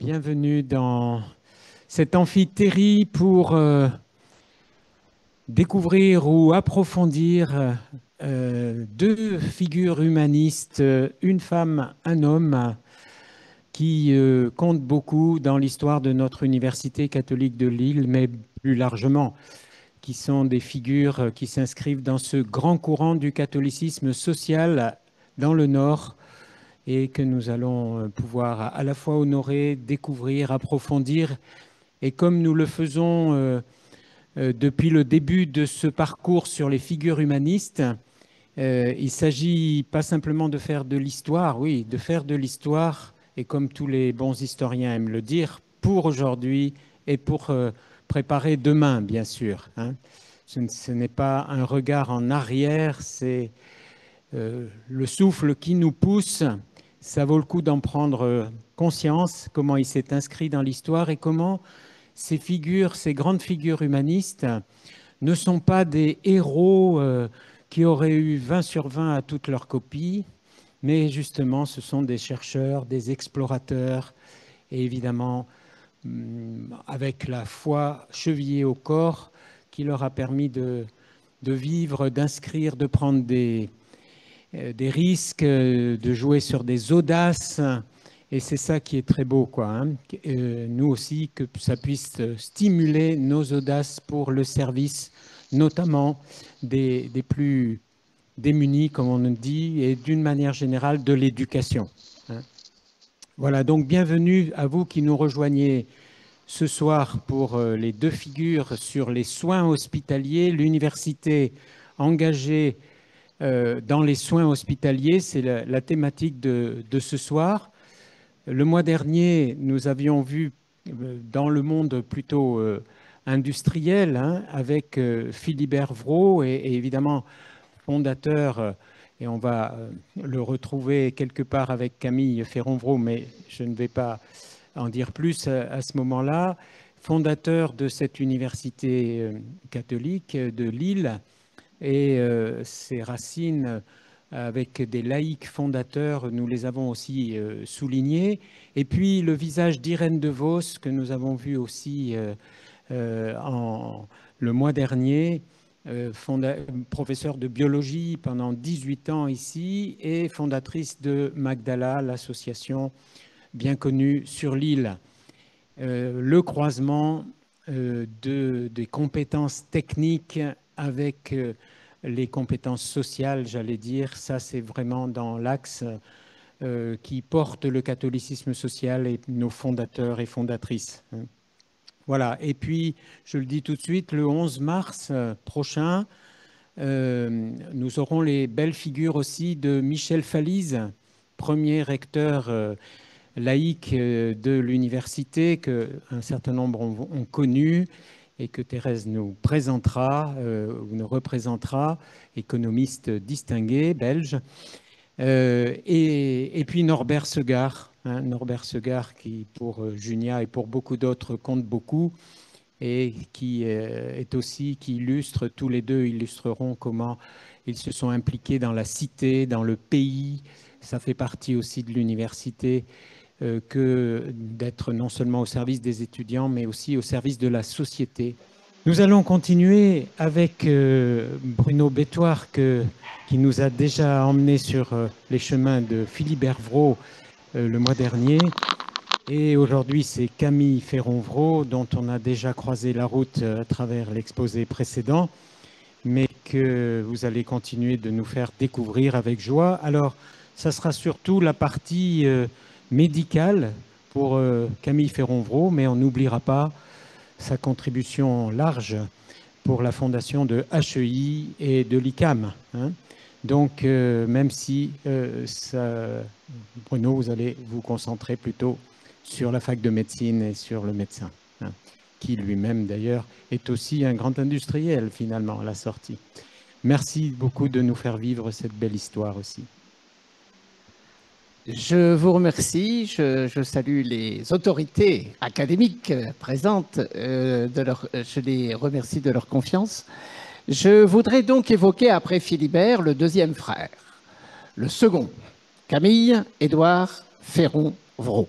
Bienvenue dans cet amphithéâtre pour découvrir ou approfondir deux figures humanistes, une femme, un homme, qui comptent beaucoup dans l'histoire de notre université catholique de Lille, mais plus largement, qui sont des figures qui s'inscrivent dans ce grand courant du catholicisme social dans le Nord, et que nous allons pouvoir à la fois honorer, découvrir, approfondir. Et comme nous le faisons depuis le début de ce parcours sur les figures humanistes, il ne s'agit pas simplement de faire de l'histoire, oui, de faire de l'histoire, et comme tous les bons historiens aiment le dire, pour aujourd'hui et pour préparer demain, bien sûr. Ce n'est pas un regard en arrière, c'est le souffle qui nous pousse. Ça vaut le coup d'en prendre conscience, comment il s'est inscrit dans l'histoire et comment ces figures, ces grandes figures humanistes ne sont pas des héros qui auraient eu 20 sur 20 à toutes leurs copies, mais justement ce sont des chercheurs, des explorateurs et évidemment avec la foi chevillée au corps qui leur a permis de vivre, d'inscrire, de prendre des risques, de jouer sur des audaces. Et c'est ça qui est très beau, quoi. Nous aussi, que ça puisse stimuler nos audaces pour le service, notamment des plus démunis, comme on dit, et d'une manière générale de l'éducation. Voilà, donc bienvenue à vous qui nous rejoignez ce soir pour les deux figures sur les soins hospitaliers, l'université engagée dans les soins hospitaliers, c'est la thématique de ce soir. Le mois dernier, nous avions vu dans le monde plutôt industriel, avec Philibert Vraud, et évidemment fondateur, et on va le retrouver quelque part avec Camille Ferron-Vraud, mais je ne vais pas en dire plus à ce moment-là, fondateur de cette université catholique de Lille, et ses racines avec des laïcs fondateurs, nous les avons aussi soulignés. Et puis le visage d'Irène de Vos, que nous avons vu aussi le mois dernier, professeure de biologie pendant 18 ans ici et fondatrice de Magdala, l'association bien connue sur l'île. Le croisement des compétences techniques avec les compétences sociales, j'allais dire, ça c'est vraiment dans l'axe qui porte le catholicisme social et nos fondateurs et fondatrices. Voilà, et puis je le dis tout de suite, le 11 mars prochain, nous aurons les belles figures aussi de Michel Falise, premier recteur laïque de l'université qu'un certain nombre ont connu, et que Thérèse nous présentera ou nous représentera, économiste distingué, belge. Et puis Norbert Segard, Norbert Segard qui pour Junia et pour beaucoup d'autres compte beaucoup, et qui est aussi, qui illustre, tous les deux illustreront comment ils se sont impliqués dans la cité, dans le pays. Ça fait partie aussi de l'université, que d'être non seulement au service des étudiants, mais aussi au service de la société. Nous allons continuer avec Bruno Bétoir, qui nous a déjà emmenés sur les chemins de Philibert Vraud le mois dernier. Et aujourd'hui, c'est Camille Ferron-Vraud, dont on a déjà croisé la route à travers l'exposé précédent, mais que vous allez continuer de nous faire découvrir avec joie. Alors, ça sera surtout la partie médicale pour Camille Ferron-Vraud, mais on n'oubliera pas sa contribution large pour la fondation de HEI et de l'ICAM. Donc, même si, Bruno, vous allez vous concentrer plutôt sur la fac de médecine et sur le médecin, qui lui-même d'ailleurs est aussi un grand industriel finalement à la sortie. Merci beaucoup de nous faire vivre cette belle histoire aussi. Je vous remercie, je salue les autorités académiques présentes, je les remercie de leur confiance. Je voudrais donc évoquer après Philibert le deuxième frère, le second, Camille Édouard Ferron-Vraud.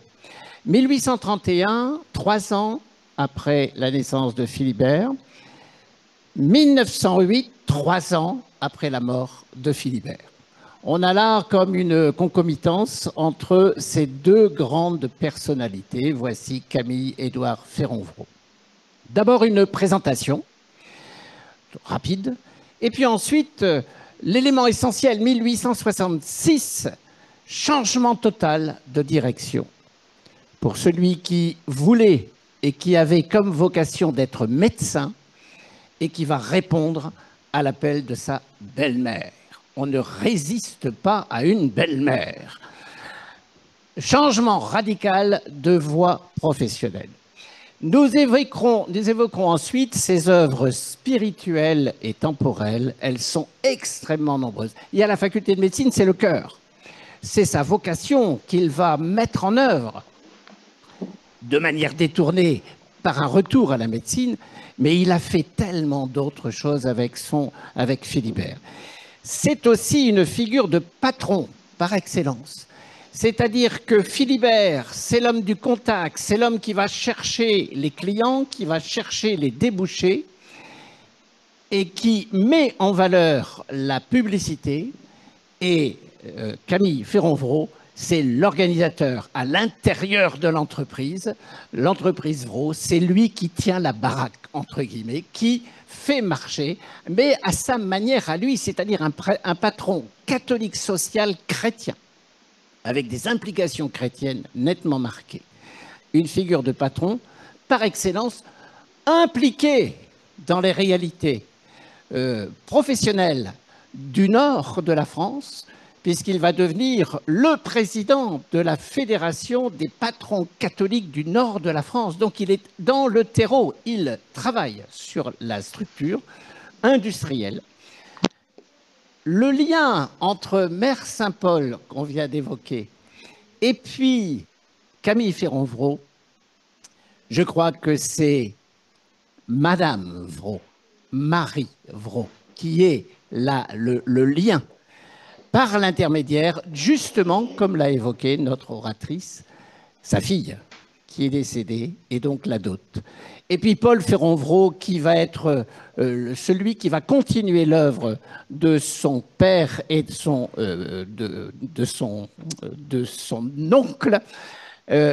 1831, 3 ans après la naissance de Philibert. 1908, 3 ans après la mort de Philibert. On a là comme une concomitance entre ces deux grandes personnalités. Voici Camille-Édouard Féronvreau. D'abord une présentation rapide, et puis ensuite l'élément essentiel, 1866, changement total de direction. Pour celui qui voulait et qui avait comme vocation d'être médecin et qui va répondre à l'appel de sa belle-mère. On ne résiste pas à une belle-mère. Changement radical de voie professionnelle. Nous évoquerons ensuite ses œuvres spirituelles et temporelles. Elles sont extrêmement nombreuses. Il y a la faculté de médecine, c'est le cœur. C'est sa vocation qu'il va mettre en œuvre de manière détournée par un retour à la médecine, mais il a fait tellement d'autres choses avec Philibert. C'est aussi une figure de patron par excellence. C'est-à-dire que Philibert, c'est l'homme du contact, c'est l'homme qui va chercher les clients, qui va chercher les débouchés et qui met en valeur la publicité. Et Camille Féronvreau, c'est l'organisateur à l'intérieur de l'entreprise. L'entreprise Vraud, c'est lui qui tient la baraque, entre guillemets, qui fait marcher, mais à sa manière à lui, c'est-à-dire un patron catholique social chrétien, avec des implications chrétiennes nettement marquées. Une figure de patron, par excellence, impliquée dans les réalités professionnelles du nord de la France, puisqu'il va devenir le président de la Fédération des patrons catholiques du nord de la France. Donc il est dans le terreau, il travaille sur la structure industrielle. Le lien entre Mère Saint-Paul, qu'on vient d'évoquer, et puis Camille Féronvreau, je crois que c'est Madame Vraud, Marie Vraud, qui est le lien par l'intermédiaire, justement, comme l'a évoqué notre oratrice, sa fille, qui est décédée, et donc la dot. Et puis Paul Féronvreau, qui va être celui qui va continuer l'œuvre de son père et de son oncle.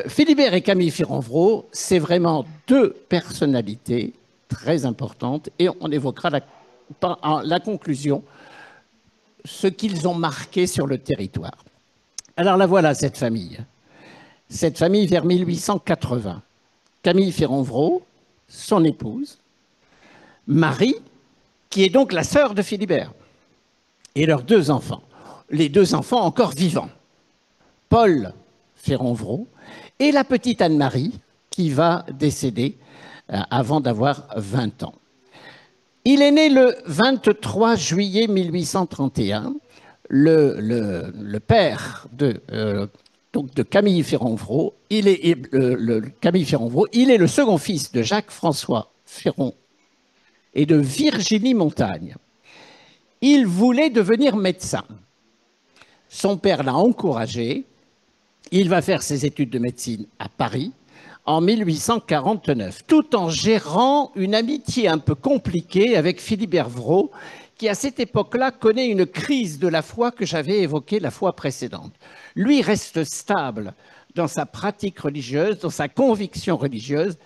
Philibert et Camille Féronvreau, c'est vraiment deux personnalités très importantes, et on évoquera la conclusion, ce qu'ils ont marqué sur le territoire. Alors la voilà, cette famille. Cette famille vers 1880. Camille Féronvreau, son épouse, Marie, qui est donc la sœur de Philibert, et leurs deux enfants. Les deux enfants encore vivants. Paul Féronvreau et la petite Anne-Marie, qui va décéder avant d'avoir 20 ans. Il est né le 23 juillet 1831, le père de Camille Féronvreau. Camille Féronvreau, il est le second fils de Jacques-François Féron et de Virginie Montagne. Il voulait devenir médecin. Son père l'a encouragé. Il va faire ses études de médecine à Paris en 1849, tout en gérant une amitié un peu compliquée avec Philibert Vraud, qui à cette époque-là connaît une crise de la foi que j'avais évoquée la fois précédente. Lui reste stable dans sa pratique religieuse, dans sa conviction religieuse.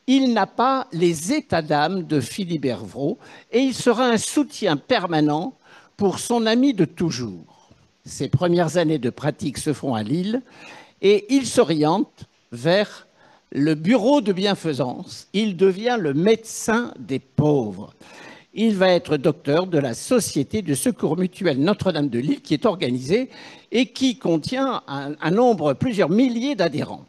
Il n'a pas les états d'âme de Philibert Vraud et il sera un soutien permanent pour son ami de toujours. Ses premières années de pratique se font à Lille et il s'oriente vers le bureau de bienfaisance. Il devient le médecin des pauvres. Il va être docteur de la Société de secours mutuel Notre-Dame de Lille, qui est organisée et qui contient un nombre, plusieurs milliers d'adhérents.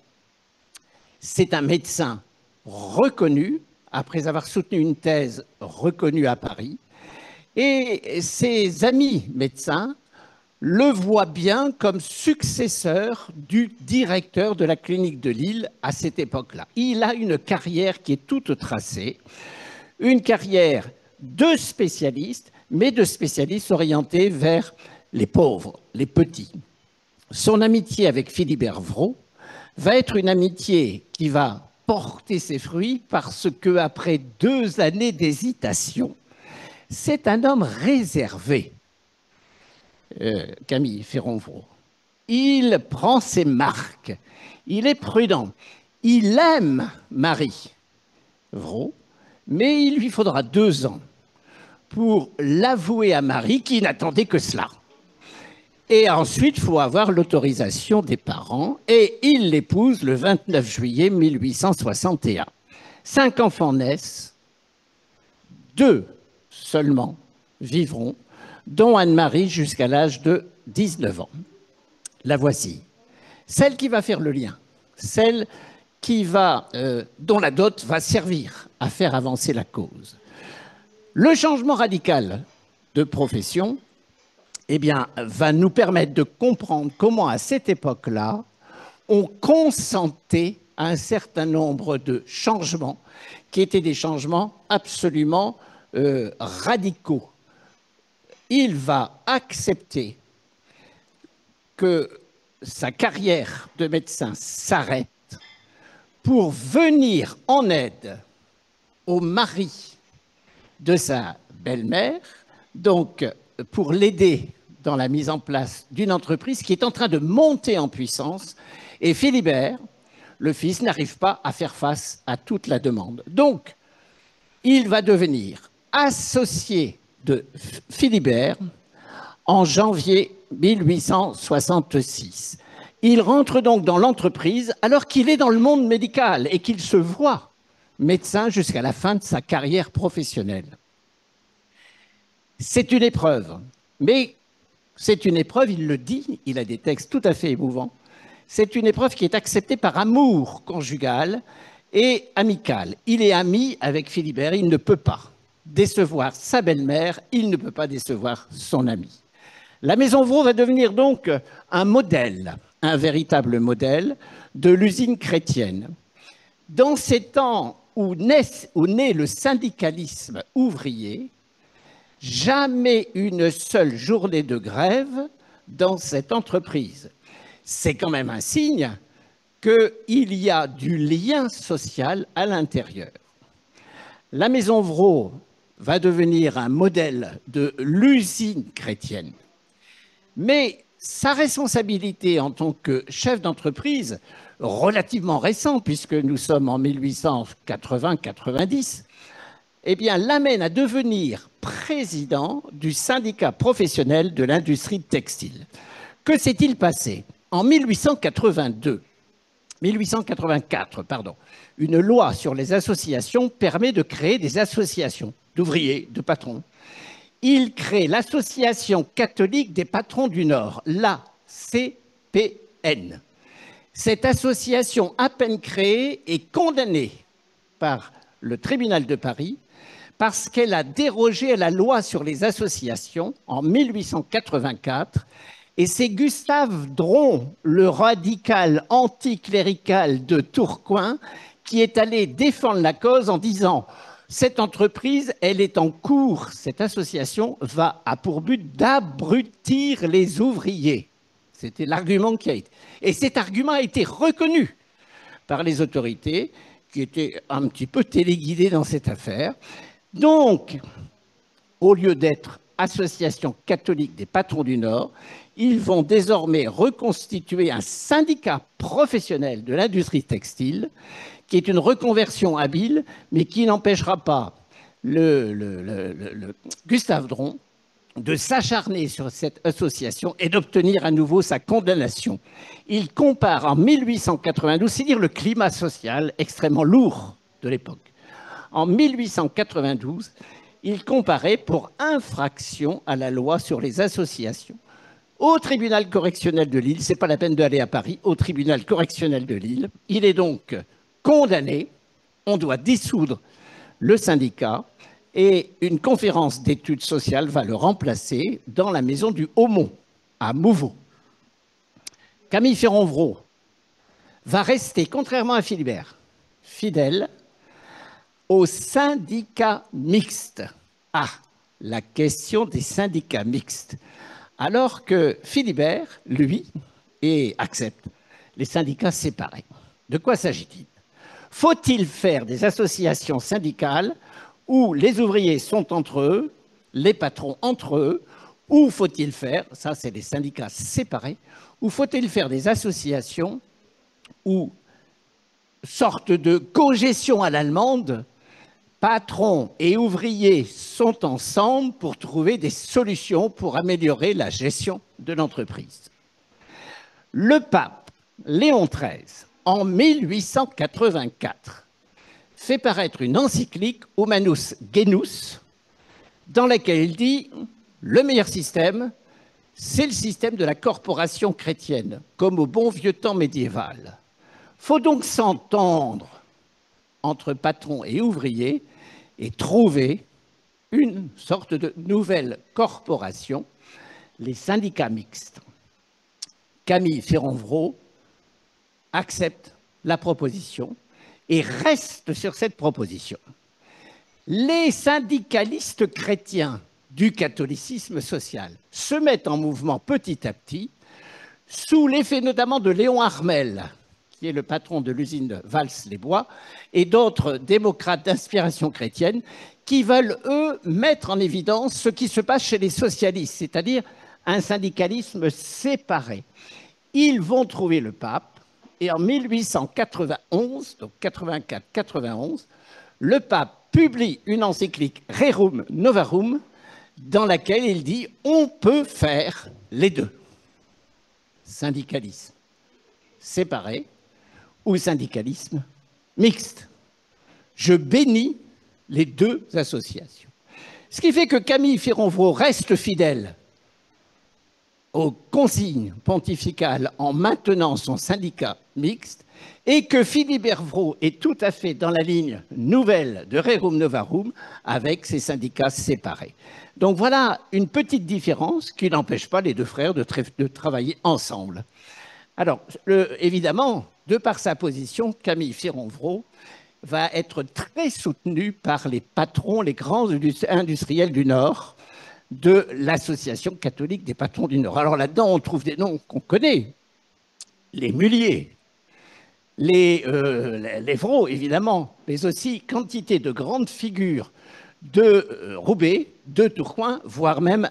C'est un médecin reconnu, après avoir soutenu une thèse reconnue à Paris, et ses amis médecins le voit bien comme successeur du directeur de la clinique de Lille à cette époque-là. Il a une carrière qui est toute tracée, une carrière de spécialiste, mais de spécialiste orienté vers les pauvres, les petits. Son amitié avec Philibert Vraud va être une amitié qui va porter ses fruits parce qu'après 2 années d'hésitation, c'est un homme réservé, Camille Ferronvraud. Il prend ses marques, il est prudent, il aime Marie Vraud, mais il lui faudra 2 ans pour l'avouer à Marie qui n'attendait que cela. Et ensuite, il faut avoir l'autorisation des parents et il l'épouse le 29 juillet 1861. 5 enfants naissent, 2 seulement vivront, dont Anne-Marie jusqu'à l'âge de 19 ans. La voici. Celle qui va faire le lien, celle dont la dot va servir à faire avancer la cause. Le changement radical de profession, eh bien, va nous permettre de comprendre comment, à cette époque-là, on consentait à un certain nombre de changements qui étaient des changements absolument radicaux. Il va accepter que sa carrière de médecin s'arrête pour venir en aide au mari de sa belle-mère, donc pour l'aider dans la mise en place d'une entreprise qui est en train de monter en puissance. Et Philibert, le fils, n'arrive pas à faire face à toute la demande. Donc, il va devenir associé de Philibert en janvier 1866. Il rentre donc dans l'entreprise alors qu'il est dans le monde médical et qu'il se voit médecin jusqu'à la fin de sa carrière professionnelle. C'est une épreuve, mais c'est une épreuve, il le dit, il a des textes tout à fait émouvants, c'est une épreuve qui est acceptée par amour conjugal et amical. Il est ami avec Philibert, il ne peut pas décevoir sa belle-mère, il ne peut pas décevoir son ami. La Maison Vraud va devenir donc un modèle, un véritable modèle de l'usine chrétienne. Dans ces temps où naît le syndicalisme ouvrier, jamais une seule journée de grève dans cette entreprise. C'est quand même un signe qu'il y a du lien social à l'intérieur. La Maison Vraud va devenir un modèle de l'usine chrétienne. Mais sa responsabilité en tant que chef d'entreprise, relativement récent, puisque nous sommes en 1880-90, eh bien, l'amène à devenir président du syndicat professionnel de l'industrie textile. Que s'est-il passé? En 1884, une loi sur les associations permet de créer des associations d'ouvriers, de patrons. Il crée l'Association catholique des patrons du Nord, l'ACPN. Cette association, à peine créée, est condamnée par le tribunal de Paris parce qu'elle a dérogé à la loi sur les associations en 1884. Et c'est Gustave Dron, le radical anticlérical de Tourcoing, qui est allé défendre la cause en disant « Cette entreprise, elle est en cours, cette association a pour but d'abrutir les ouvriers. » C'était l'argument qui a été. Et cet argument a été reconnu par les autorités, qui étaient un petit peu téléguidées dans cette affaire. Donc, au lieu d'être Association catholique des patrons du Nord, ils vont désormais reconstituer un syndicat professionnel de l'industrie textile, qui est une reconversion habile, mais qui n'empêchera pas Gustave Dron de s'acharner sur cette association et d'obtenir à nouveau sa condamnation. Il compare en 1892, c'est dire le climat social extrêmement lourd de l'époque. En 1892, il comparait pour infraction à la loi sur les associations au tribunal correctionnel de Lille. Ce n'est pas la peine d'aller à Paris, au tribunal correctionnel de Lille. Il est donc condamné. On doit dissoudre le syndicat et une conférence d'études sociales va le remplacer dans la maison du Haumont, à Mouveau. Camille Ferronvraud va rester, contrairement à Philibert, fidèle au syndicat mixte. Ah, la question des syndicats mixtes. Alors que Philibert, lui, accepte les syndicats séparés. De quoi s'agit-il? Faut-il faire des associations syndicales où les ouvriers sont entre eux, les patrons entre eux, ou faut-il faire, ça c'est les syndicats séparés, ou faut-il faire des associations où, sorte de cogestion à l'allemande, patrons et ouvriers sont ensemble pour trouver des solutions pour améliorer la gestion de l'entreprise. Le pape Léon XIII, en 1884, fait paraître une encyclique Humanus Genus, dans laquelle il dit « Le meilleur système, c'est le système de la corporation chrétienne, comme au bon vieux temps médiéval. Faut donc s'entendre entre patrons et ouvriers et trouver une sorte de nouvelle corporation, les syndicats mixtes. » Camille Féronvreau accepte la proposition et reste sur cette proposition. Les syndicalistes chrétiens du catholicisme social se mettent en mouvement petit à petit, sous l'effet notamment de Léon Harmel, qui est le patron de l'usine de Vals-les-Bois, et d'autres démocrates d'inspiration chrétienne, qui veulent, eux, mettre en évidence ce qui se passe chez les socialistes, c'est-à-dire un syndicalisme séparé. Ils vont trouver le pape, et en 1891, donc 84-91, le pape publie une encyclique Rerum Novarum, dans laquelle il dit « on peut faire les deux ». Syndicalisme séparé ou syndicalisme mixte. Je bénis les deux associations. Ce qui fait que Camille Féronvreau reste fidèle aux consignes pontificales en maintenant son syndicat mixte et que Philibert Vraud est tout à fait dans la ligne nouvelle de Rerum Novarum avec ses syndicats séparés. Donc voilà une petite différence qui n'empêche pas les deux frères de travailler ensemble. Alors, évidemment, de par sa position, Camille Féronvreau va être très soutenu par les patrons, les grands industriels du Nord, de l'Association catholique des patrons du Nord. Alors là-dedans, on trouve des noms qu'on connaît. Les Mullier, les Vraud, évidemment, mais aussi quantité de grandes figures de Roubaix, de Tourcoing, voire même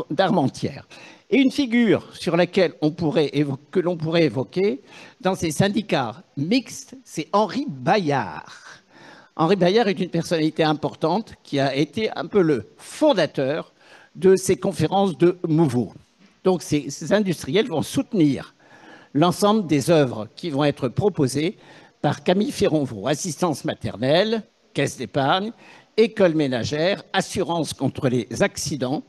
d'Armentières. Et une figure sur laquelle que l'on pourrait évoquer dans ces syndicats mixtes, c'est Henri Bayard. Henri Bayard est une personnalité importante qui a été un peu le fondateur de ces conférences de Mouveau. Donc ces industriels vont soutenir l'ensemble des œuvres qui vont être proposées par Camille Féronvreau. Assistance maternelle, caisse d'épargne, école ménagère, assurance contre les accidents,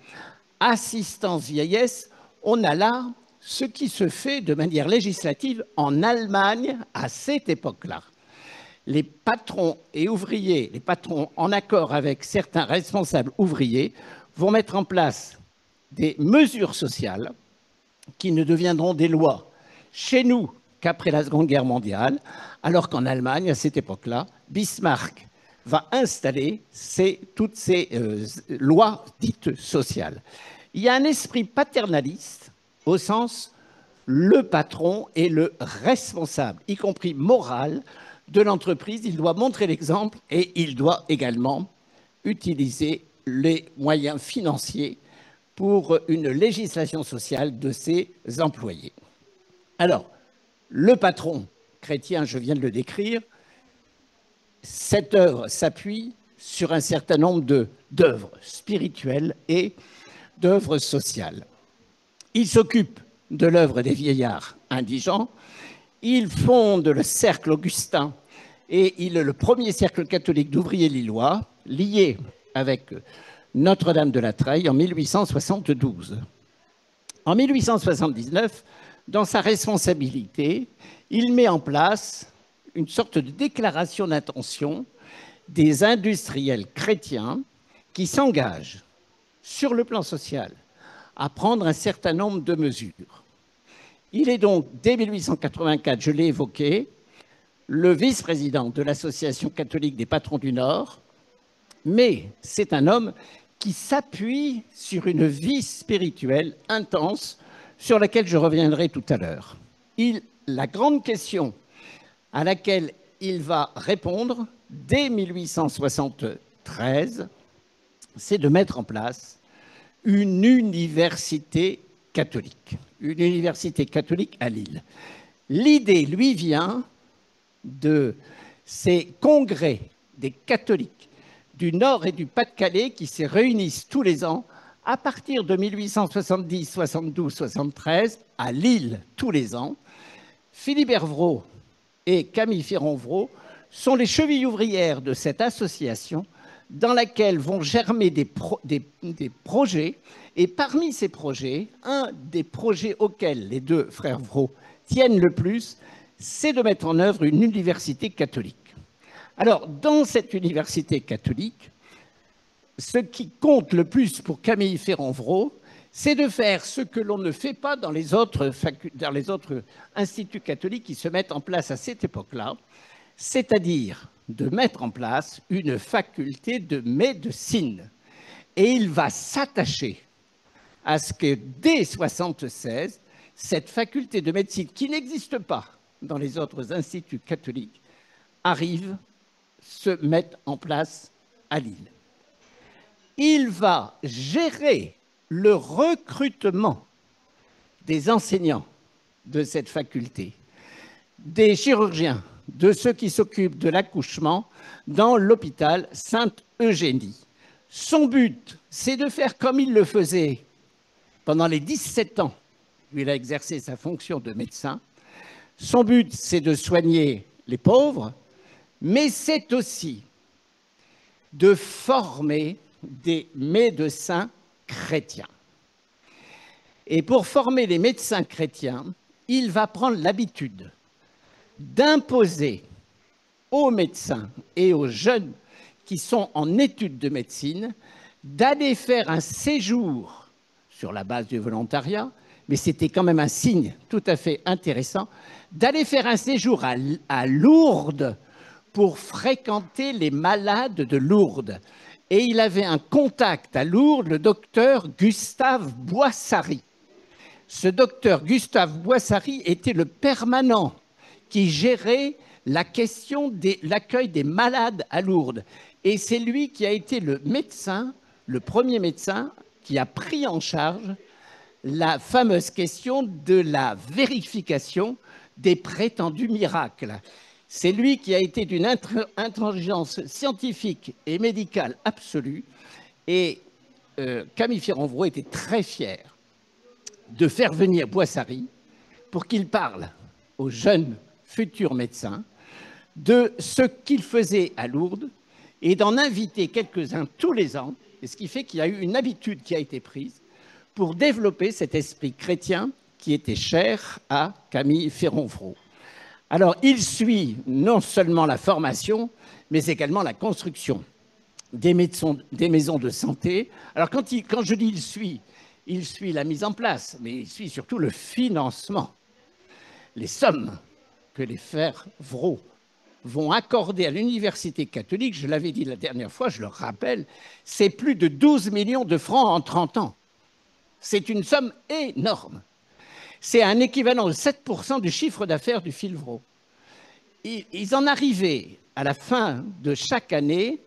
assistance vieillesse. On a là ce qui se fait de manière législative en Allemagne à cette époque-là. Les patrons et ouvriers, les patrons en accord avec certains responsables ouvriers, vont mettre en place des mesures sociales qui ne deviendront des lois chez nous qu'après la Seconde Guerre mondiale, alors qu'en Allemagne, à cette époque-là, Bismarck va installer toutes ces lois dites sociales. Il y a un esprit paternaliste au sens le patron est le responsable, y compris moral, de l'entreprise. Il doit montrer l'exemple et il doit également utiliser les moyens financiers pour une législation sociale de ses employés. Alors, le patron chrétien, je viens de le décrire, cette œuvre s'appuie sur un certain nombre d'œuvres spirituelles et d'œuvres sociales. Il s'occupe de l'œuvre des vieillards indigents, il fonde le cercle augustin et il est le premier cercle catholique d'ouvriers lillois, lié avec Notre-Dame de la Treille en 1872. En 1879, dans sa responsabilité, il met en place une sorte de déclaration d'intention des industriels chrétiens qui s'engagent sur le plan social à prendre un certain nombre de mesures. Il est donc, dès 1884, je l'ai évoqué, le vice-président de l'Association catholique des patrons du Nord, mais c'est un homme qui s'appuie sur une vie spirituelle intense sur laquelle je reviendrai tout à l'heure. Il la grande question à laquelle il va répondre dès 1873, c'est de mettre en place une université catholique. Une université catholique à Lille. L'idée lui vient de ces congrès des catholiques du Nord et du Pas-de-Calais qui se réunissent tous les ans à partir de 1870, 72, 73 à Lille tous les ans. Philibert Vraud et Camille Féron-Vraud sont les chevilles ouvrières de cette association dans laquelle vont germer des projets. Et parmi ces projets, un des projets auxquels les deux frères Vraud tiennent le plus, c'est de mettre en œuvre une université catholique. Alors, dans cette université catholique, ce qui compte le plus pour Camille Féron-Vraud, c'est de faire ce que l'on ne fait pas dans les autres instituts catholiques qui se mettent en place à cette époque-là, c'est-à-dire de mettre en place une faculté de médecine. Et il va s'attacher à ce que dès 1976, cette faculté de médecine, qui n'existe pas dans les autres instituts catholiques, arrive, se mettre en place à Lille. Il va gérer le recrutement des enseignants de cette faculté, des chirurgiens, de ceux qui s'occupent de l'accouchement dans l'hôpital Sainte-Eugénie. Son but, c'est de faire comme il le faisait pendant les 17 ans où il a exercé sa fonction de médecin. Son but, c'est de soigner les pauvres, mais c'est aussi de former des médecins chrétiens. Et pour former les médecins chrétiens, il va prendre l'habitude d'imposer aux médecins et aux jeunes qui sont en études de médecine d'aller faire un séjour sur la base du volontariat, mais c'était quand même un signe tout à fait intéressant, d'aller faire un séjour à Lourdes pour fréquenter les malades de Lourdes. Et il avait un contact à Lourdes, le docteur Gustave Boissary. Ce docteur Gustave Boissary était le permanent qui gérait la question de l'accueil des malades à Lourdes. Et c'est lui qui a été le médecin, le premier médecin qui a pris en charge la fameuse question de la vérification des prétendus miracles. C'est lui qui a été d'une intransigeance scientifique et médicale absolue. Et Camille Féron-Vraud était très fier de faire venir Boissary pour qu'il parle aux jeunes futurs médecins de ce qu'il faisait à Lourdes et d'en inviter quelques-uns tous les ans. Et ce qui fait qu'il y a eu une habitude qui a été prise pour développer cet esprit chrétien qui était cher à Camille Féron-Vraud. Alors, il suit non seulement la formation, mais également la construction des maisons de santé. Alors, quand je dis il suit la mise en place, mais il suit surtout le financement. Les sommes que les frères Vraud vont accorder à l'université catholique, je l'avais dit la dernière fois, je le rappelle, c'est plus de 12 millions de francs en 30 ans. C'est une somme énorme. C'est un équivalent de 7% du chiffre d'affaires du fil Vraud. Ils en arrivaient à la fin de chaque année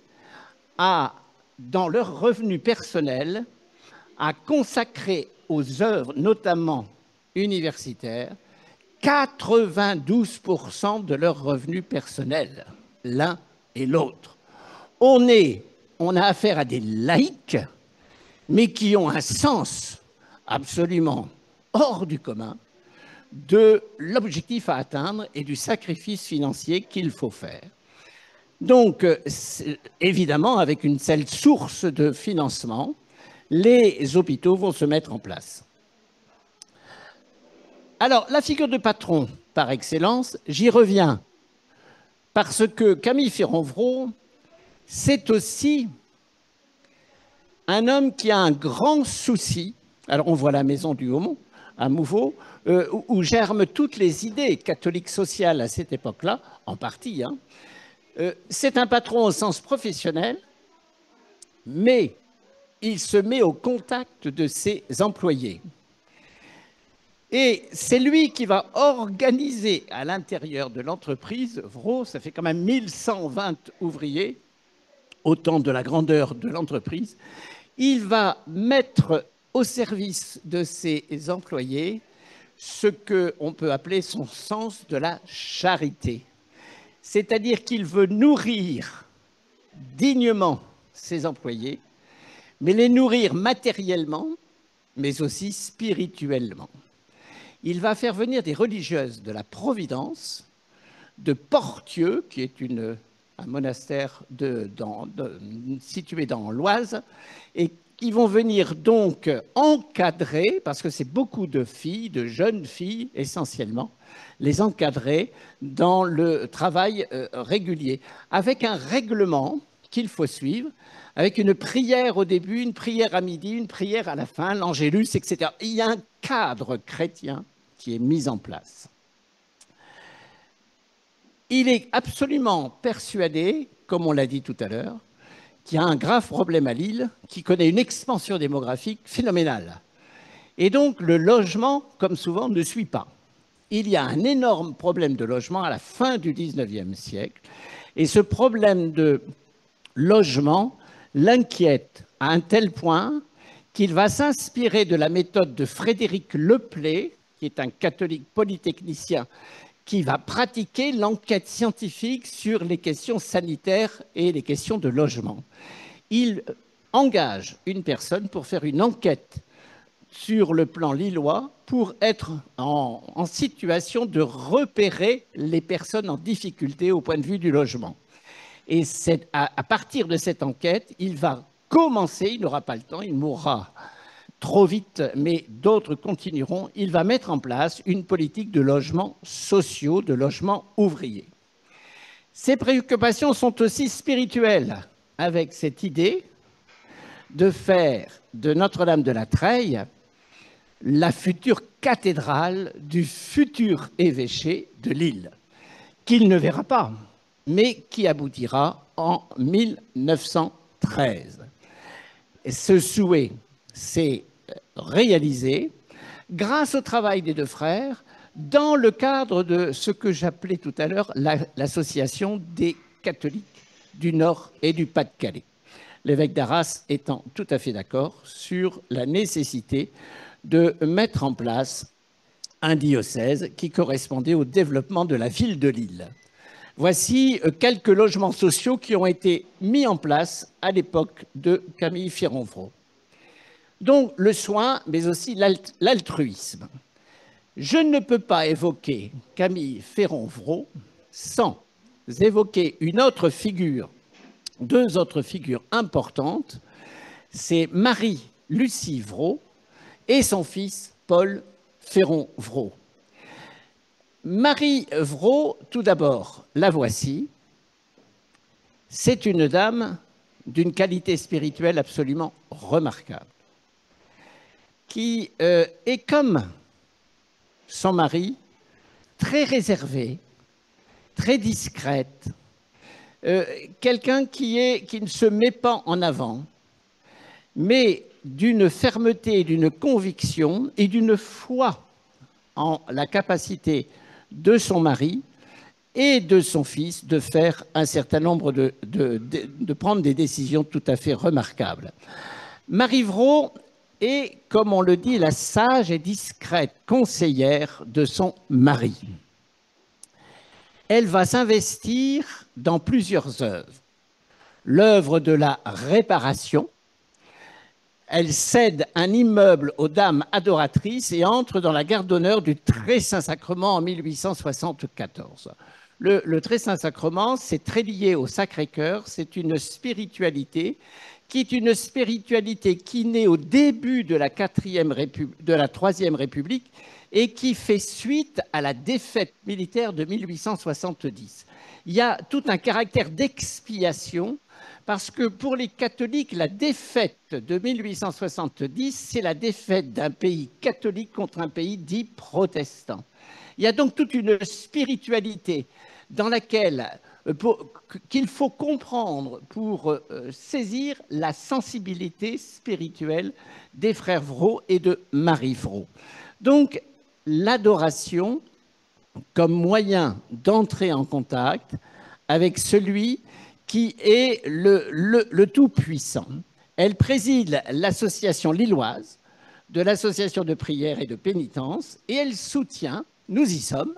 à, dans leurs revenus personnels, à consacrer aux œuvres, notamment universitaires, 92% de leurs revenus personnels, l'un et l'autre. On a affaire à des laïcs, mais qui ont un sens absolument hors du commun de l'objectif à atteindre et du sacrifice financier qu'il faut faire. Donc, évidemment, avec une telle source de financement, les hôpitaux vont se mettre en place. Alors, la figure de patron par excellence, j'y reviens, parce que Camille Féron-Vraud, c'est aussi un homme qui a un grand souci. Alors, on voit la maison du Haumont, à Mouveau, où germent toutes les idées catholiques sociales à cette époque-là, en partie. Hein. C'est un patron au sens professionnel, mais il se met au contact de ses employés. Et c'est lui qui va organiser à l'intérieur de l'entreprise, Vro, ça fait quand même 1120 ouvriers, autant de la grandeur de l'entreprise. Il va mettre au service de ses employés ce qu'on peut appeler son sens de la charité. C'est-à-dire qu'il veut nourrir dignement ses employés, mais les nourrir matériellement, mais aussi spirituellement. Il va faire venir des religieuses de la Providence, de Portieux, qui est un monastère situé dans l'Oise, et qui vont venir donc encadrer, parce que c'est beaucoup de filles, de jeunes filles essentiellement, les encadrer dans le travail régulier, avec un règlement qu'il faut suivre, avec une prière au début, une prière à midi, une prière à la fin, l'angélus, etc. Il y a un cadre chrétien qui est mis en place. Il est absolument persuadé, comme on l'a dit tout à l'heure, qu'il y a un grave problème à Lille, qui connaît une expansion démographique phénoménale. Et donc, le logement, comme souvent, ne suit pas. Il y a un énorme problème de logement à la fin du XIXe siècle. Et ce problème de logement l'inquiète à un tel point qu'il va s'inspirer de la méthode de Frédéric Leplé, qui est un catholique polytechnicien, qui va pratiquer l'enquête scientifique sur les questions sanitaires et les questions de logement. Il engage une personne pour faire une enquête sur le plan lillois pour être en situation de repérer les personnes en difficulté au point de vue du logement. Et à partir de cette enquête, il va commencer, il n'aura pas le temps, il mourra trop vite, mais d'autres continueront, il va mettre en place une politique de logements sociaux, de logements ouvriers. Ses préoccupations sont aussi spirituelles, avec cette idée de faire de Notre-Dame de la Treille la future cathédrale du futur évêché de Lille, qu'il ne verra pas, mais qui aboutira en 1913. Et ce souhait s'est réalisé grâce au travail des deux frères dans le cadre de ce que j'appelais tout à l'heure l'association des catholiques du Nord et du Pas-de-Calais. L'évêque d'Arras étant tout à fait d'accord sur la nécessité de mettre en place un diocèse qui correspondait au développement de la ville de Lille. Voici quelques logements sociaux qui ont été mis en place à l'époque de Camille Féronvreau. Donc le soin, mais aussi l'altruisme. Je ne peux pas évoquer Camille Féronvreau sans évoquer une autre figure, deux autres figures importantes. C'est Marie-Lucie Vraud et son fils Paul Féronvreau. Marie Vraud, tout d'abord, la voici. C'est une dame d'une qualité spirituelle absolument remarquable, qui est comme son mari, très réservée, très discrète, quelqu'un qui ne se met pas en avant, mais d'une fermeté, d'une conviction et d'une foi en la capacité de son mari et de son fils de faire un certain nombre de prendre des décisions tout à fait remarquables. Marie Vraud est, comme on le dit, la sage et discrète conseillère de son mari. Elle va s'investir dans plusieurs œuvres. L'œuvre de la réparation. Elle cède un immeuble aux dames adoratrices et entre dans la garde d'honneur du Très Saint-Sacrement en 1874. Le Très Saint-Sacrement, c'est très lié au Sacré-Cœur, c'est une spiritualité qui naît au début de la Troisième République et qui fait suite à la défaite militaire de 1870. Il y a tout un caractère d'expiation parce que pour les catholiques, la défaite de 1870, c'est la défaite d'un pays catholique contre un pays dit protestant. Il y a donc toute une spiritualité dans laquelle qu'il faut comprendre pour saisir la sensibilité spirituelle des frères Vraud et de Marie Vraud. Donc, l'adoration comme moyen d'entrer en contact avec celui qui est le Tout-Puissant. Elle préside l'association lilloise de l'association de prière et de pénitence et elle soutient, nous y sommes,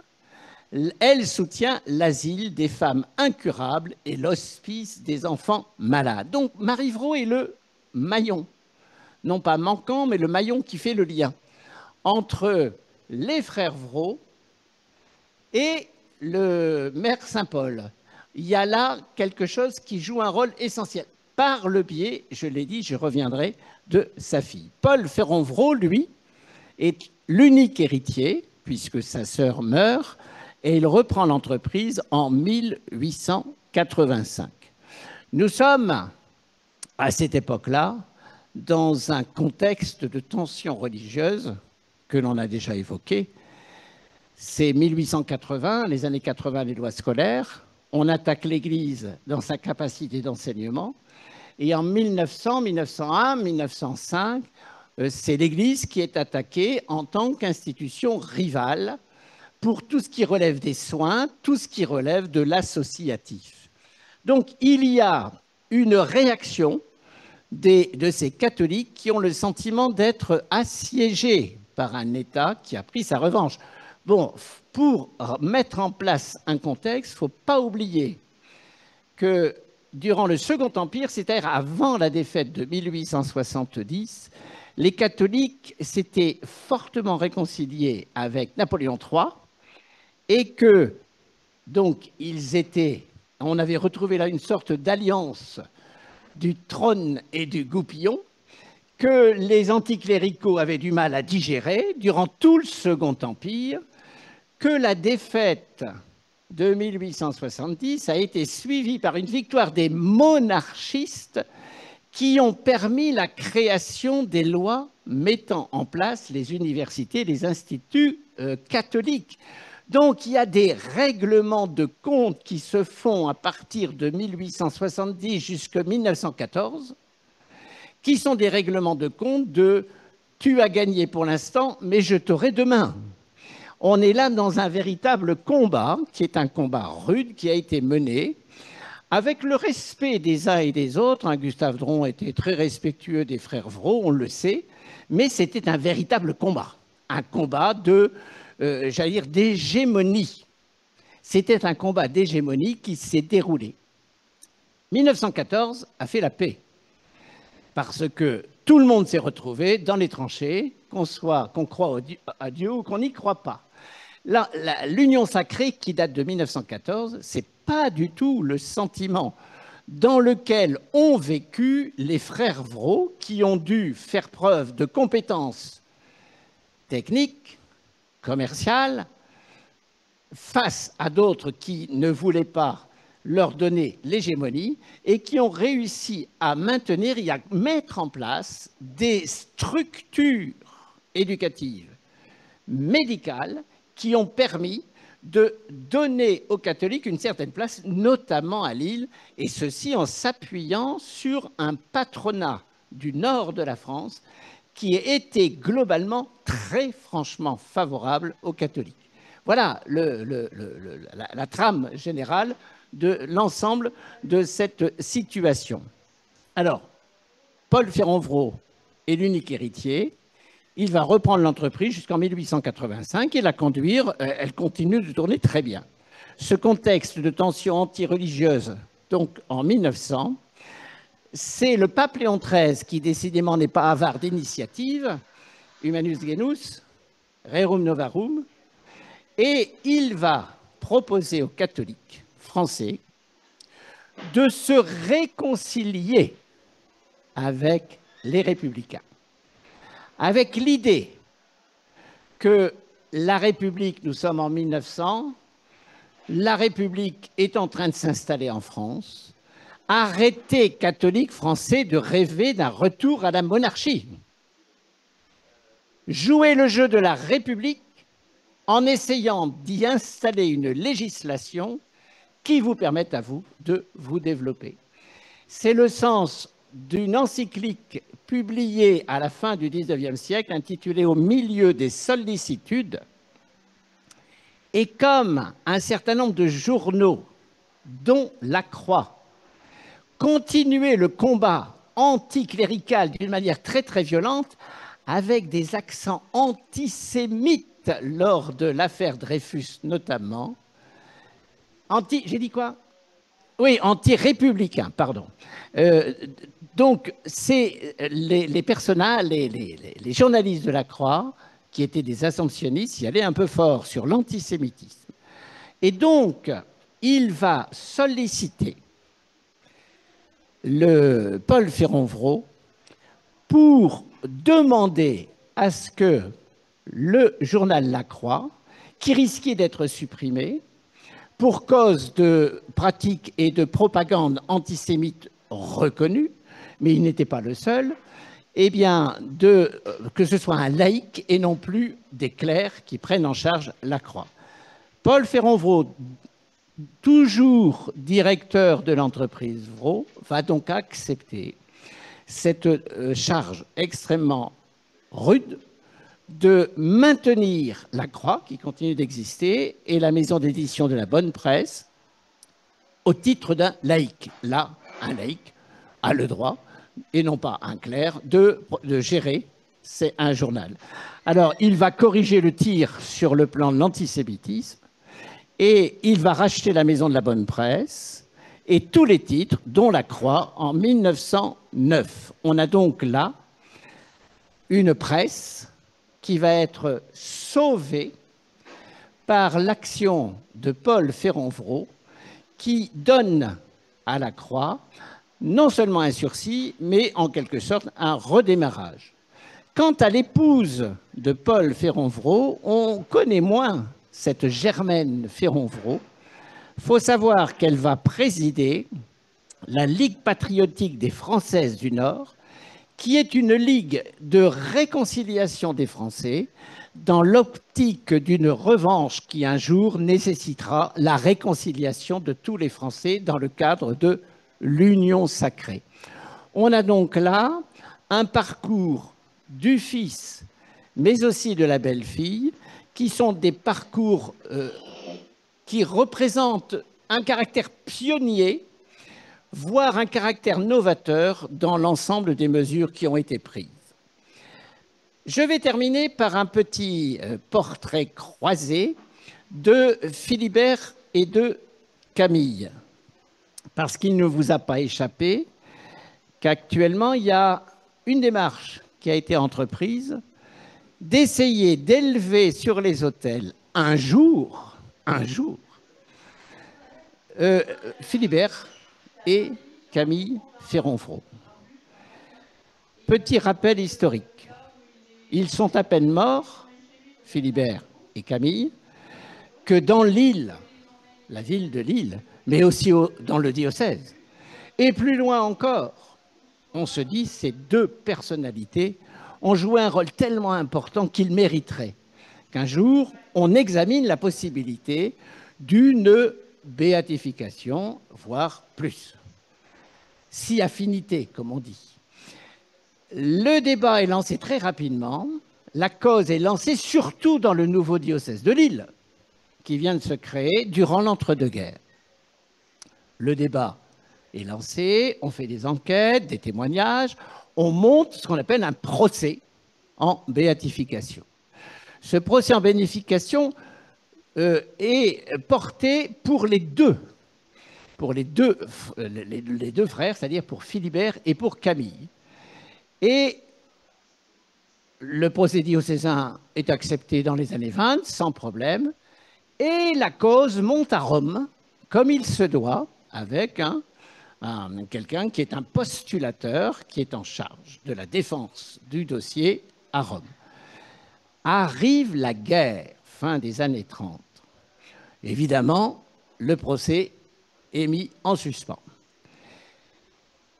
elle soutient l'asile des femmes incurables et l'hospice des enfants malades. Donc Marie Vraud est le maillon, non pas manquant, mais le maillon qui fait le lien entre les frères Vraud et le maire Saint-Paul. Il y a là quelque chose qui joue un rôle essentiel. Par le biais, je l'ai dit, je reviendrai, de sa fille. Paul Ferron-Vraud, lui, est l'unique héritier, puisque sa sœur meurt, et il reprend l'entreprise en 1885. Nous sommes, à cette époque-là, dans un contexte de tension religieuse que l'on a déjà évoqué. C'est 1880, les années 80, les lois scolaires. On attaque l'Église dans sa capacité d'enseignement. Et en 1900, 1901, 1905, c'est l'Église qui est attaquée en tant qu'institution rivale pour tout ce qui relève des soins, tout ce qui relève de l'associatif. Donc il y a une réaction de ces catholiques qui ont le sentiment d'être assiégés par un État qui a pris sa revanche. Bon, pour mettre en place un contexte, il ne faut pas oublier que durant le Second Empire, c'est-à-dire avant la défaite de 1870, les catholiques s'étaient fortement réconciliés avec Napoléon III et que, donc, on avait retrouvé là une sorte d'alliance du trône et du goupillon que les anticléricaux avaient du mal à digérer durant tout le Second Empire, que la défaite de 1870 a été suivie par une victoire des monarchistes qui ont permis la création des lois mettant en place les universités, les instituts catholiques. Donc il y a des règlements de compte qui se font à partir de 1870 jusqu'à 1914, qui sont des règlements de compte de « tu as gagné pour l'instant, mais je t'aurai demain ». On est là dans un véritable combat, qui est un combat rude, qui a été mené avec le respect des uns et des autres. Gustave Dron était très respectueux des frères Vraud, on le sait, mais c'était un véritable combat. Un combat j'allais dire, d'hégémonie. C'était un combat d'hégémonie qui s'est déroulé. 1914 a fait la paix, parce que tout le monde s'est retrouvé dans les tranchées, qu'on croit à Dieu ou qu'on n'y croit pas. L'union sacrée qui date de 1914, ce n'est pas du tout le sentiment dans lequel ont vécu les frères Vraud, qui ont dû faire preuve de compétences techniques, commerciales, face à d'autres qui ne voulaient pas leur donner l'hégémonie et qui ont réussi à maintenir et à mettre en place des structures éducatives, médicales, qui ont permis de donner aux catholiques une certaine place, notamment à Lille, et ceci en s'appuyant sur un patronat du nord de la France qui était globalement très franchement favorable aux catholiques. Voilà la trame générale de l'ensemble de cette situation. Alors, Paul Ferron-Vraud est l'unique héritier. Il va reprendre l'entreprise jusqu'en 1885 et la conduire. Elle continue de tourner très bien. Ce contexte de tension anti-religieuse, donc en 1900, c'est le pape Léon XIII qui décidément n'est pas avare d'initiative, Humanus Genus, Rerum Novarum, et il va proposer aux catholiques français de se réconcilier avec les républicains, avec l'idée que la République, nous sommes en 1900, la République est en train de s'installer en France. Arrêtez, catholiques français, de rêver d'un retour à la monarchie. Jouez le jeu de la République en essayant d'y installer une législation qui vous permette à vous de vous développer. C'est le sens d'une encyclique publiée à la fin du XIXe siècle, intitulée « Au milieu des sollicitudes », Et comme un certain nombre de journaux, dont La Croix, continuaient le combat anticlérical d'une manière très très violente, avec des accents antisémites lors de l'affaire Dreyfus notamment. J'ai dit quoi? Oui, anti-républicain, pardon. Donc, c'est les personnages, les journalistes de La Croix, qui étaient des assomptionnistes, y allaient un peu fort sur l'antisémitisme. Et donc, il va solliciter le Paul Féronvraud pour demander à ce que le journal La Croix, qui risquait d'être supprimé, pour cause de pratiques et de propagande antisémite reconnue, mais il n'était pas le seul, eh bien, que ce soit un laïc et non plus des clercs qui prennent en charge La Croix. Paul Féronvraud, toujours directeur de l'entreprise Vraud, va donc accepter cette charge extrêmement rude de maintenir La Croix, qui continue d'exister, et la maison d'édition de la Bonne Presse, au titre d'un laïc. Là, un laïc a le droit, et non pas un clerc, de gérer un journal. Alors, il va corriger le tir sur le plan de l'antisémitisme, et il va racheter la maison de la Bonne Presse, et tous les titres, dont La Croix, en 1909. On a donc là une presse qui va être sauvée par l'action de Paul Féronvraud, qui donne à La Croix non seulement un sursis, mais en quelque sorte un redémarrage. Quant à l'épouse de Paul Féronvraud, on connaît moins cette Germaine Féronvraud. Il faut savoir qu'elle va présider la Ligue patriotique des Françaises du Nord, qui est une ligue de réconciliation des Français dans l'optique d'une revanche qui un jour nécessitera la réconciliation de tous les Français dans le cadre de l'union sacrée. On a donc là un parcours du fils, mais aussi de la belle-fille, qui sont des parcours qui représentent un caractère pionnier, voire un caractère novateur dans l'ensemble des mesures qui ont été prises. Je vais terminer par un petit portrait croisé de Philibert et de Camille, parce qu'il ne vous a pas échappé qu'actuellement, il y a une démarche qui a été entreprise d'essayer d'élever sur les autels un jour, Philibert et Camille Féronvraud. Petit rappel historique. Ils sont à peine morts, Philibert et Camille, que dans l'île, la ville de Lille, mais aussi dans le diocèse. Et plus loin encore, on se dit ces deux personnalités ont joué un rôle tellement important qu'ils mériteraient qu'un jour, on examine la possibilité d'une béatification, voire plus. Si affinité, comme on dit. Le débat est lancé très rapidement. La cause est lancée surtout dans le nouveau diocèse de Lille, qui vient de se créer durant l'entre-deux-guerres. Le débat est lancé, on fait des enquêtes, des témoignages, on monte ce qu'on appelle un procès en béatification. Ce procès en béatification est porté pour les deux frères, c'est-à-dire pour Philibert et pour Camille. Et le procès diocésain est accepté dans les années 20, sans problème, et la cause monte à Rome, comme il se doit, avec quelqu'un qui est un postulateur, qui est en charge de la défense du dossier à Rome. Arrive la guerre, fin des années 30. Évidemment, le procès est mis en suspens.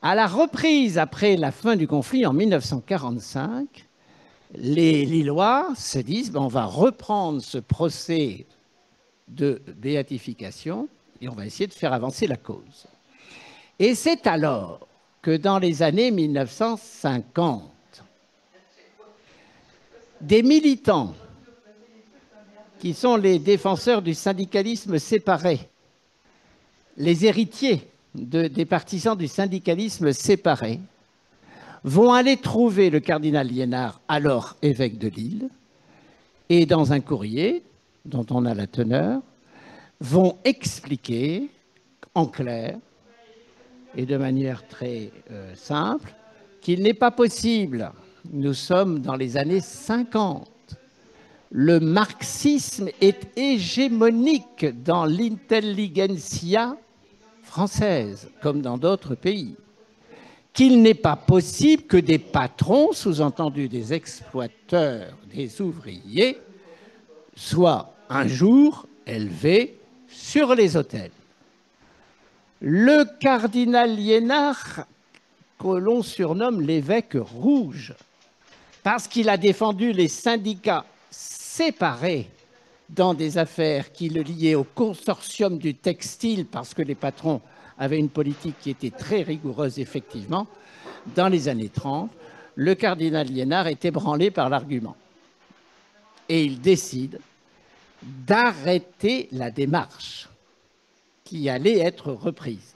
À la reprise, après la fin du conflit en 1945, les Lillois se disent on va reprendre ce procès de béatification et on va essayer de faire avancer la cause. Et c'est alors que dans les années 1950, des militants qui sont les défenseurs du syndicalisme séparé, les héritiers des partisans du syndicalisme séparé, vont aller trouver le cardinal Liénard, alors évêque de Lille, et dans un courrier dont on a la teneur, vont expliquer en clair et de manière très simple qu'il n'est pas possible, nous sommes dans les années 50, le marxisme est hégémonique dans l'intelligentsia française, comme dans d'autres pays, qu'il n'est pas possible que des patrons, sous-entendu des exploiteurs, des ouvriers, soient un jour élevés sur les autels. Le cardinal Liénard, que l'on surnomme l'évêque rouge, parce qu'il a défendu les syndicats séparés dans des affaires qui le liaient au consortium du textile, parce que les patrons avaient une politique qui était très rigoureuse, effectivement, dans les années 30, le cardinal Liénard est ébranlé par l'argument. Et il décide d'arrêter la démarche qui allait être reprise.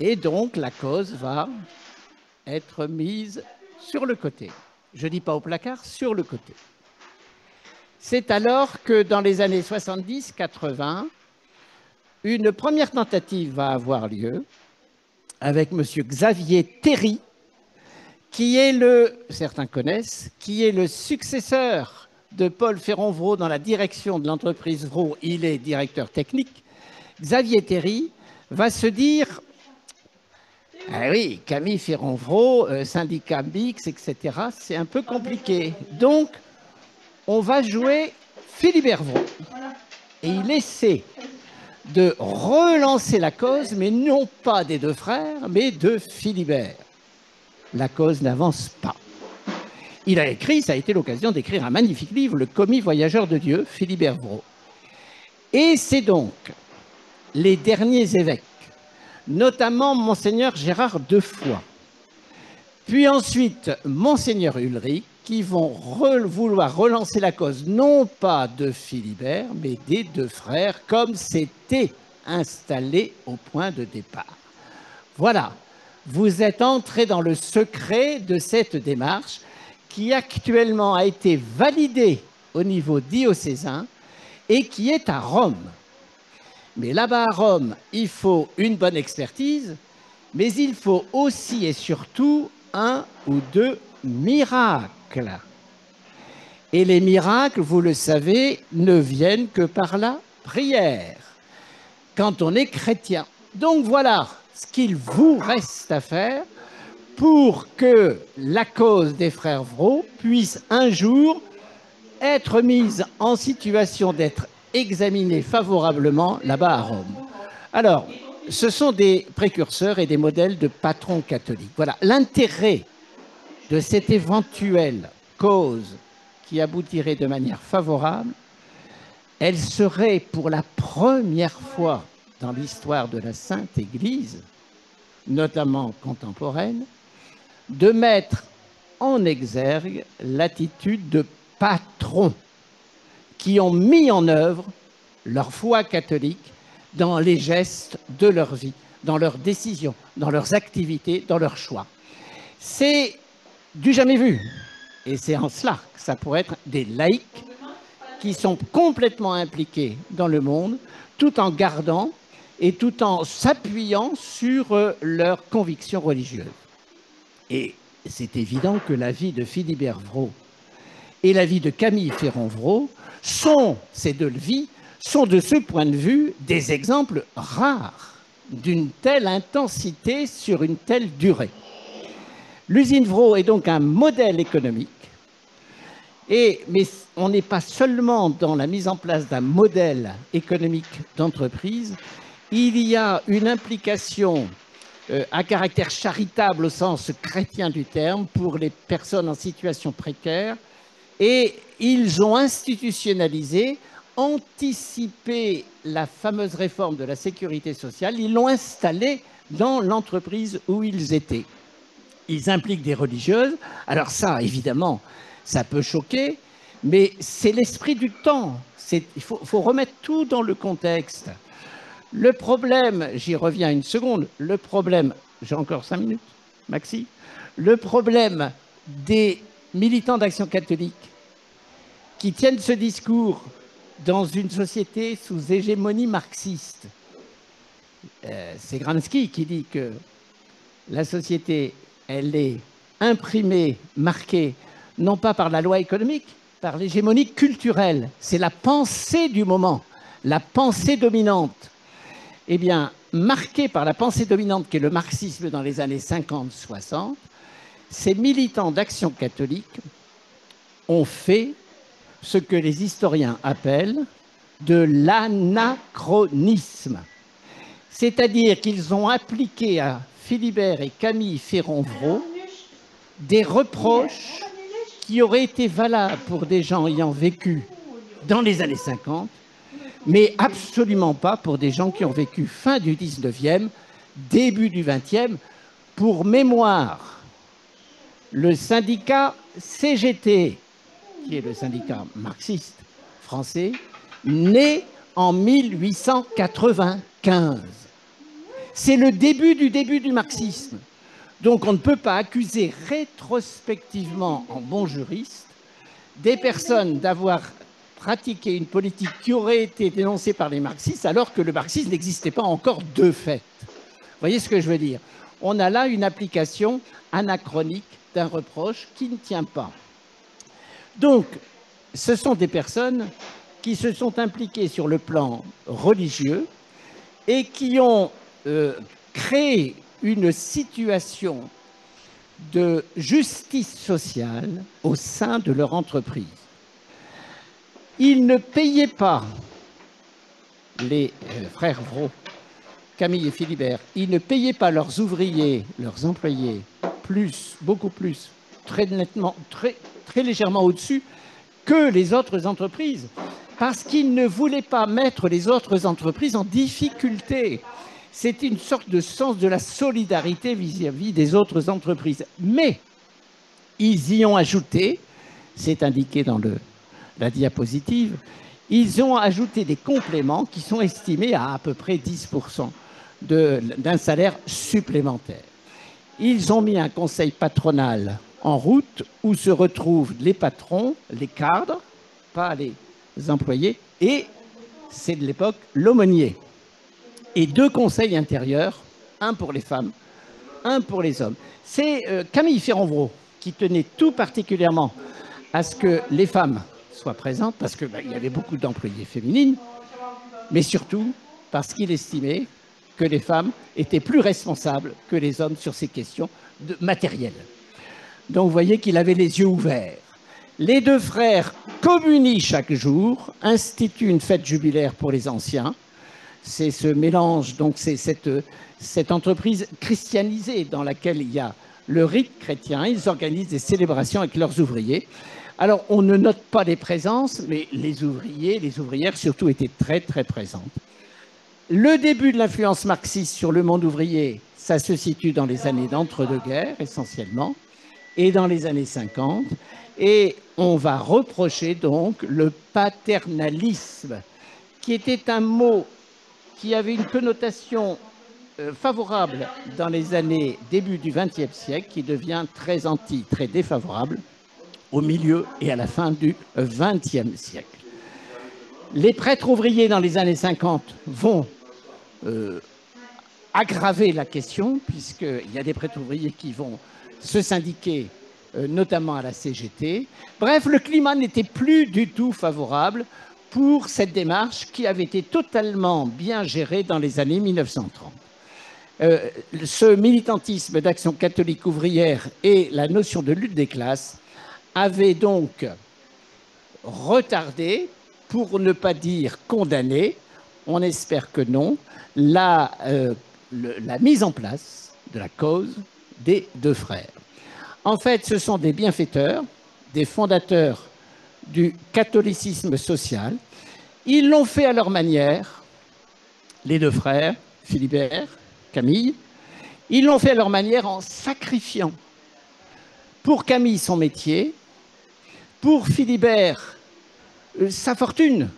Et donc, la cause va être mise sur le côté. Je ne dis pas au placard, sur le côté. C'est alors que, dans les années 70-80, une première tentative va avoir lieu avec M. Xavier Théry, qui est certains connaissent, qui est le successeur de Paul Ferron-Vraud dans la direction de l'entreprise Vraud. Il est directeur technique. Xavier Théry va se dire « Ah oui, Camille Ferron-Vraud, syndicat mix, etc., c'est un peu compliqué. Donc, on va jouer Philibert Vraud. » Et il essaie de relancer la cause, mais non pas des deux frères, mais de Philibert. La cause n'avance pas. Il a écrit, ça a été l'occasion d'écrire un magnifique livre, Le commis voyageur de Dieu, Philibert Vraud. Et c'est donc les derniers évêques, notamment Monseigneur Gérard Defoy, puis ensuite Monseigneur Ulrich, qui vont vouloir relancer la cause, non pas de Philibert, mais des deux frères, comme c'était installé au point de départ. Voilà, vous êtes entrés dans le secret de cette démarche qui actuellement a été validée au niveau diocésain et qui est à Rome. Mais là-bas à Rome, il faut une bonne expertise, mais il faut aussi et surtout un ou deux miracles. Et les miracles, vous le savez, ne viennent que par la prière, quand on est chrétien. Donc voilà ce qu'il vous reste à faire pour que la cause des frères Vraud puisse un jour être mise en situation d'être examinée favorablement là-bas à Rome. Alors, ce sont des précurseurs et des modèles de patrons catholiques. Voilà, l'intérêt de cette éventuelle cause qui aboutirait de manière favorable, elle serait pour la première fois dans l'histoire de la Sainte Église, notamment contemporaine, de mettre en exergue l'attitude de patrons qui ont mis en œuvre leur foi catholique dans les gestes de leur vie, dans leurs décisions, dans leurs activités, dans leurs choix. C'est du jamais vu. Et c'est en cela que ça pourrait être des laïcs qui sont complètement impliqués dans le monde, tout en gardant et tout en s'appuyant sur leurs convictions religieuses. Et c'est évident que la vie de Philibert Vraud et la vie de Camille Ferron-Vraud ces deux vies, sont de ce point de vue des exemples rares d'une telle intensité sur une telle durée. L'usine Vraud est donc un modèle économique, mais on n'est pas seulement dans la mise en place d'un modèle économique d'entreprise, il y a une implication à caractère charitable au sens chrétien du terme pour les personnes en situation précaire, et ils ont institutionnalisé, anticipé la fameuse réforme de la sécurité sociale, ils l'ont installée dans l'entreprise où ils étaient. Ils impliquent des religieuses. Alors ça, évidemment, ça peut choquer, Mais c'est l'esprit du temps. Il faut remettre tout dans le contexte. Le problème, j'y reviens une seconde, le problème, j'ai encore 5 minutes, Maxi, le problème des militants d'Action catholique qui tiennent ce discours dans une société sous hégémonie marxiste, c'est Gramsci qui dit que la société, elle est imprimée, marquée, non pas par la loi économique, par l'hégémonie culturelle. C'est la pensée du moment, la pensée dominante. Eh bien, marquée par la pensée dominante qui est le marxisme dans les années 50-60, ces militants d'Action catholique ont fait ce que les historiens appellent de l'anachronisme. C'est-à-dire qu'ils ont appliqué à Philibert et Camille Féronvreau des reproches qui auraient été valables pour des gens ayant vécu dans les années 50, mais absolument pas pour des gens qui ont vécu fin du 19e, début du 20e. Pour mémoire, le syndicat CGT, qui est le syndicat marxiste français, né en 1895. C'est le début du marxisme. Donc on ne peut pas accuser rétrospectivement, en bon juriste, des personnes d'avoir pratiqué une politique qui aurait été dénoncée par les marxistes alors que le marxisme n'existait pas encore de fait. Vous voyez ce que je veux dire? On a là une application anachronique d'un reproche qui ne tient pas. Donc, ce sont des personnes qui se sont impliquées sur le plan religieux et qui ont créé une situation de justice sociale au sein de leur entreprise. Ils ne payaient pas, les frères Vraud, Camille et Philibert, ils ne payaient pas leurs ouvriers, leurs employés, beaucoup plus, très nettement, très légèrement au-dessus que les autres entreprises, parce qu'ils ne voulaient pas mettre les autres entreprises en difficulté. C'est une sorte de sens de la solidarité vis-à-vis des autres entreprises. Mais ils y ont ajouté, c'est indiqué dans la diapositive, ils ont ajouté des compléments qui sont estimés à peu près 10% d'un salaire supplémentaire. Ils ont mis un conseil patronal en route où se retrouvent les patrons, les cadres, pas les employés, et c'est de l'époque l'aumônier. Et 2 conseils intérieurs, un pour les femmes, un pour les hommes. C'est Camille Féronvreau qui tenait tout particulièrement à ce que les femmes soient présentes, parce qu'il y avait beaucoup d'employées féminines, mais surtout parce qu'il estimait que les femmes étaient plus responsables que les hommes sur ces questions matérielles. Donc vous voyez qu'il avait les yeux ouverts. Les 2 frères communient chaque jour, instituent une fête jubilaire pour les anciens. C'est ce mélange, donc c'est cette entreprise christianisée dans laquelle il y a le rite chrétien. Ils organisent des célébrations avec leurs ouvriers. Alors, on ne note pas les présences, mais les ouvriers, les ouvrières surtout étaient très, très présentes. Le début de l'influence marxiste sur le monde ouvrier, ça se situe dans les années d'entre-deux-guerres, essentiellement, et dans les années 50. Et on va reprocher donc le paternalisme, qui était un mot qui avait une connotation favorable dans les années début du XXe siècle, qui devient très très défavorable au milieu et à la fin du XXe siècle. Les prêtres ouvriers dans les années 50 vont aggraver la question, puisqu'il y a des prêtres ouvriers qui vont se syndiquer, notamment à la CGT. Bref, le climat n'était plus du tout favorable pour cette démarche qui avait été totalement bien gérée dans les années 1930. Ce militantisme d'Action catholique ouvrière et la notion de lutte des classes avaient donc retardé, pour ne pas dire condamné, on espère que non, la mise en place de la cause des 2 frères. En fait, ce sont des bienfaiteurs, des fondateurs du catholicisme social. Ils l'ont fait à leur manière, les 2 frères, Philibert, Camille. Ils l'ont fait à leur manière en sacrifiant pour Camille son métier, pour Philibert, sa fortune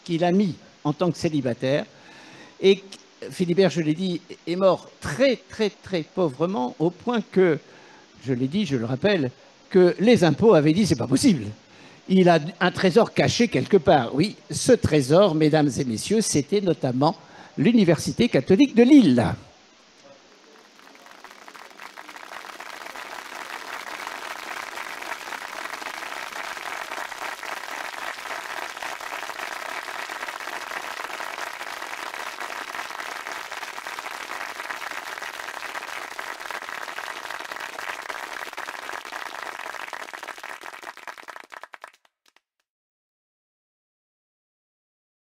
qu'il a mis en tant que célibataire. Et Philibert, je l'ai dit, est mort très, très, très pauvrement, au point que, je l'ai dit, je le rappelle, que les impôts avaient dit, c'est pas possible. Il a un trésor caché quelque part. Oui, ce trésor, mesdames et messieurs, c'était notamment l'Université catholique de Lille.